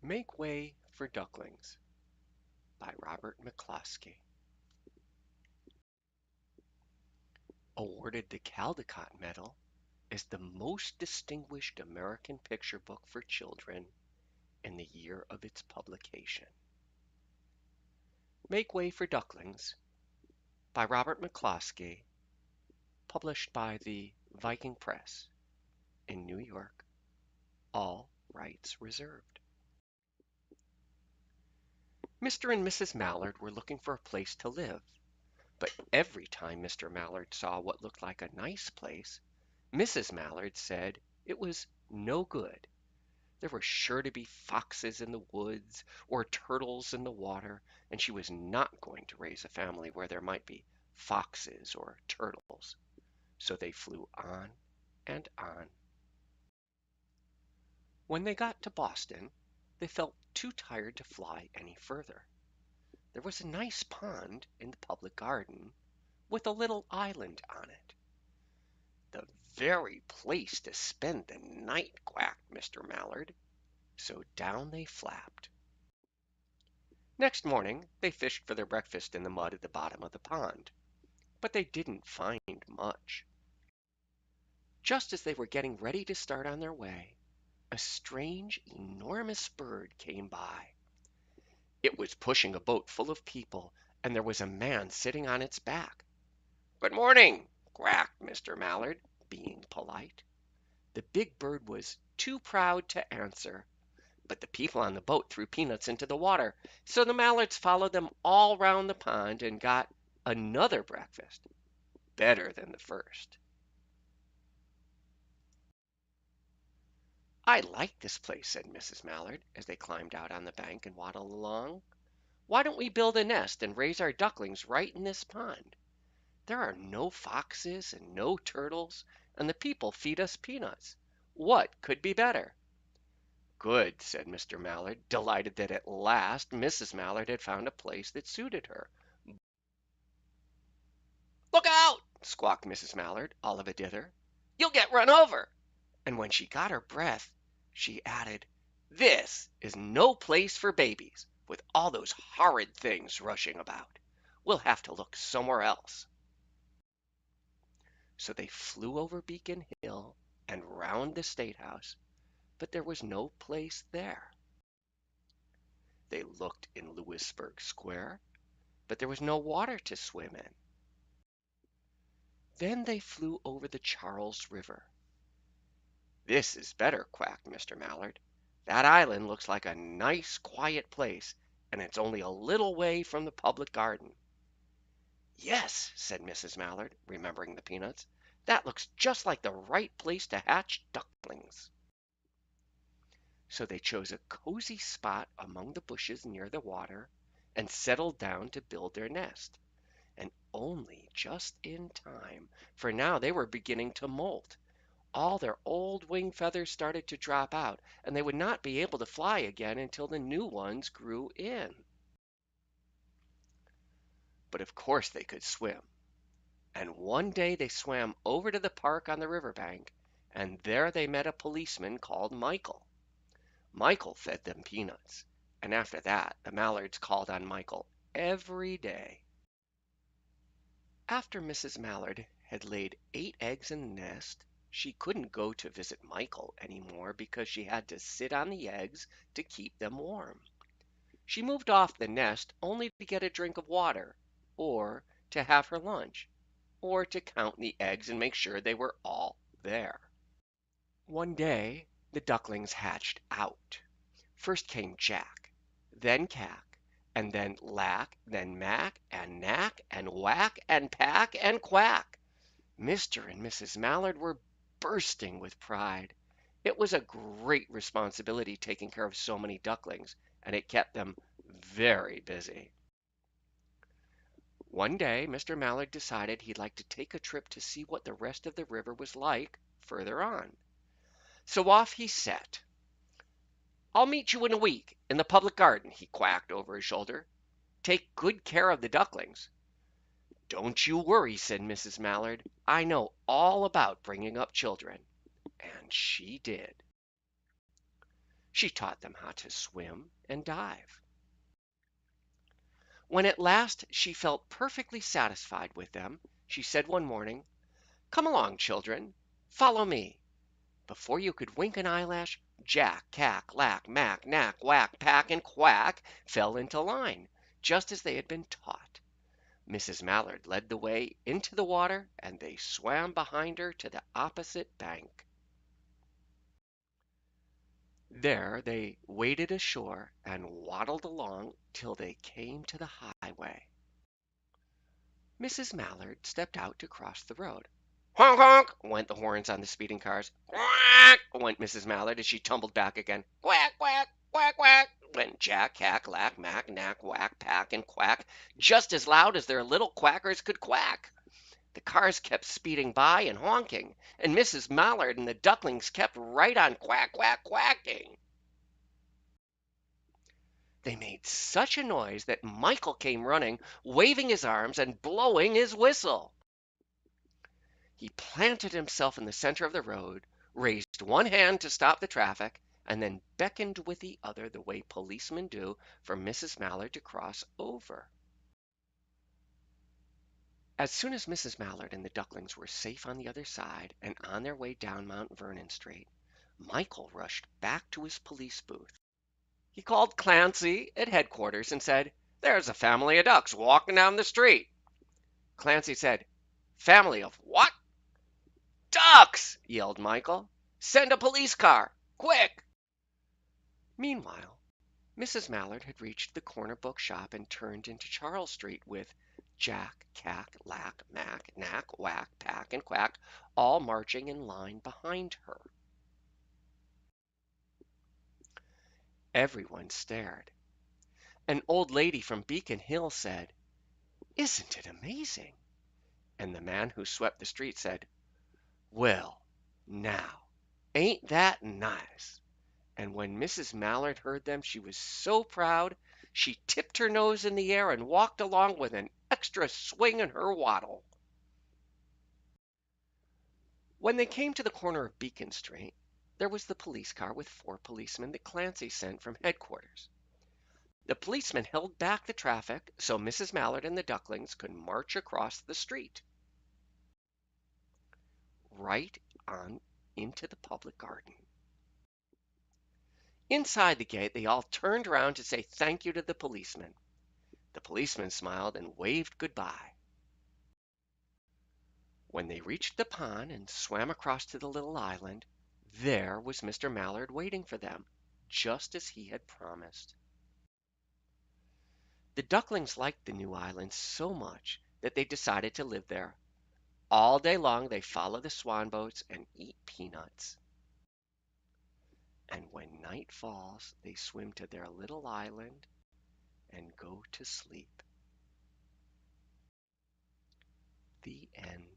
Make Way for Ducklings by Robert McCloskey. Awarded the Caldecott Medal as the most distinguished American picture book for children in the year of its publication. Make Way for Ducklings by Robert McCloskey, published by the Viking Press in New York, all rights reserved. Mr. and Mrs. Mallard were looking for a place to live, but every time Mr. Mallard saw what looked like a nice place, Mrs. Mallard said it was no good. There were sure to be foxes in the woods or turtles in the water, and she was not going to raise a family where there might be foxes or turtles. So they flew on and on. When they got to Boston, they felt too tired to fly any further. There was a nice pond in the public garden with a little island on it. The very place to spend the night, quacked Mr. Mallard. So down they flapped. Next morning they fished for their breakfast in the mud at the bottom of the pond, but they didn't find much. Just as they were getting ready to start on their way, a strange, enormous bird came by. It was pushing a boat full of people, and there was a man sitting on its back. "Good morning," quacked Mr. Mallard, being polite. The big bird was too proud to answer, but the people on the boat threw peanuts into the water, so the mallards followed them all round the pond and got another breakfast, better than the first. "I like this place," said Mrs. Mallard, as they climbed out on the bank and waddled along. "Why don't we build a nest and raise our ducklings right in this pond? There are no foxes and no turtles, and the people feed us peanuts. What could be better?" "Good," said Mr. Mallard, delighted that at last Mrs. Mallard had found a place that suited her. "Look out!" squawked Mrs. Mallard, all of a dither. "You'll get run over." And when she got her breath, she added, "This is no place for babies, with all those horrid things rushing about. We'll have to look somewhere else." So they flew over Beacon Hill and round the State House, but there was no place there. They looked in Louisburg Square, but there was no water to swim in. Then they flew over the Charles River. "This is better," quacked Mr. Mallard. "That island looks like a nice, quiet place, and it's only a little way from the public garden." "Yes," said Mrs. Mallard, remembering the peanuts. "That looks just like the right place to hatch ducklings." So they chose a cozy spot among the bushes near the water and settled down to build their nest. And only just in time, for now they were beginning to molt. All their old wing feathers started to drop out, and they would not be able to fly again until the new ones grew in. But of course they could swim, and one day they swam over to the park on the riverbank, and there they met a policeman called Michael. Michael fed them peanuts, and after that the mallards called on Michael every day. After Mrs. Mallard had laid 8 eggs in the nest, she couldn't go to visit Michael any more because she had to sit on the eggs to keep them warm. She moved off the nest only to get a drink of water, or to have her lunch, or to count the eggs and make sure they were all there. One day the ducklings hatched out. First came Jack, then Cack, and then Lack, then Mack, and Knack, and Whack, and Pack, and Quack. Mr. and Mrs. Mallard were bursting with pride. It was a great responsibility taking care of so many ducklings, and it kept them very busy. One day Mr. Mallard decided he'd like to take a trip to see what the rest of the river was like further on. So off he set. "I'll meet you in a week in the public garden," he quacked over his shoulder. "Take good care of the ducklings." "Don't you worry," said Mrs. Mallard. "I know all about bringing up children." And she did. She taught them how to swim and dive. When at last she felt perfectly satisfied with them, she said one morning, "Come along, children, follow me." Before you could wink an eyelash, Jack, Cack, Lack, Mack, Knack, Whack, Pack, and Quack fell into line, just as they had been taught. Mrs. Mallard led the way into the water, and they swam behind her to the opposite bank. There they waded ashore and waddled along till they came to the highway. Mrs. Mallard stepped out to cross the road. "Honk, honk!" went the horns on the speeding cars. "Quack!" went Mrs. Mallard as she tumbled back again. "Quack, quack, quack, quack!" went Jack, Cack, Lack, Mack, Knack, Whack, Pack, and Quack, just as loud as their little quackers could quack. The cars kept speeding by and honking, and Mrs. Mallard and the ducklings kept right on quack, quack, quacking. They made such a noise that Michael came running, waving his arms and blowing his whistle. He planted himself in the center of the road, raised one hand to stop the traffic, and then beckoned with the other the way policemen do for Mrs. Mallard to cross over. As soon as Mrs. Mallard and the ducklings were safe on the other side and on their way down Mount Vernon Street, Michael rushed back to his police booth. He called Clancy at headquarters and said, "There's a family of ducks walking down the street." Clancy said, "Family of what?" "Ducks!" yelled Michael. "Send a police car, quick!" Meanwhile, Mrs. Mallard had reached the corner bookshop and turned into Charles Street with Jack, Cack, Lack, Mack, Knack, Whack, Pack, and Quack all marching in line behind her. Everyone stared. An old lady from Beacon Hill said, "Isn't it amazing?" And the man who swept the street said, "Well, now, ain't that nice?" And when Mrs. Mallard heard them, she was so proud she tipped her nose in the air and walked along with an extra swing in her waddle. When they came to the corner of Beacon Street, there was the police car with 4 policemen that Clancy sent from headquarters. The policemen held back the traffic so Mrs. Mallard and the ducklings could march across the street, right on into the public garden. Inside the gate, they all turned around to say thank you to the policemen. The policemen smiled and waved goodbye. When they reached the pond and swam across to the little island, there was Mr. Mallard waiting for them, just as he had promised. The ducklings liked the new island so much that they decided to live there. All day long they follow the swan boats and eat peanuts. And when night falls, they swim to their little island and go to sleep. The end.